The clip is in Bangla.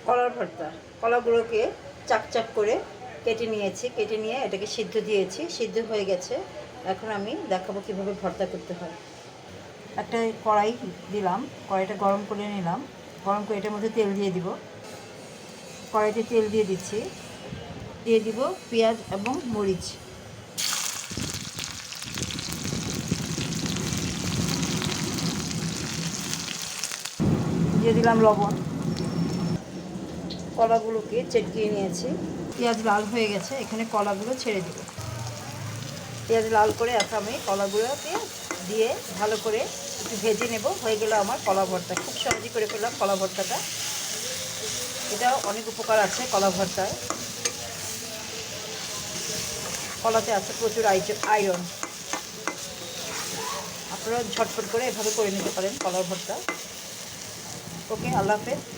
কলার ভর্তা, কলাগুলোকে চাক চাক করে কেটে নিয়েছি, কেটে নিয়ে এটাকে সিদ্ধ দিয়েছি, সিদ্ধ হয়ে গেছে। এখন আমি দেখাবো কীভাবে ভর্তা করতে হয়। একটা কড়াই দিলাম, কড়াইটা গরম করে নিলাম, গরম করে এটার মধ্যে তেল দিয়ে দিব। কড়াইতে তেল দিয়ে দিচ্ছি, দিয়ে দিব পেঁয়াজ এবং মরিচ, দিয়ে দিলাম লবণ। কলাগুলোকে চেটকিয়ে নিয়েছি, পেঁয়াজ লাল হয়ে গেছে, এখানে কলাগুলো ছেড়ে দিব। পেঁয়াজ লাল করে এখন আমি কলাগুলোকে দিয়ে ভালো করে একটু ভেজে নেব। হয়ে গেল আমার কলা ভর্তা। খুব সহজে করে ফেললাম কলা ভর্তাটা। এটাও অনেক উপকার আছে কলা ভর্তায়। কলাতে আছে প্রচুর আয়রন। আপনারা ঝটপট করে এভাবে করে নিতে পারেন কলার ভর্তা। ওকে, আল্লাহ হাফেজ।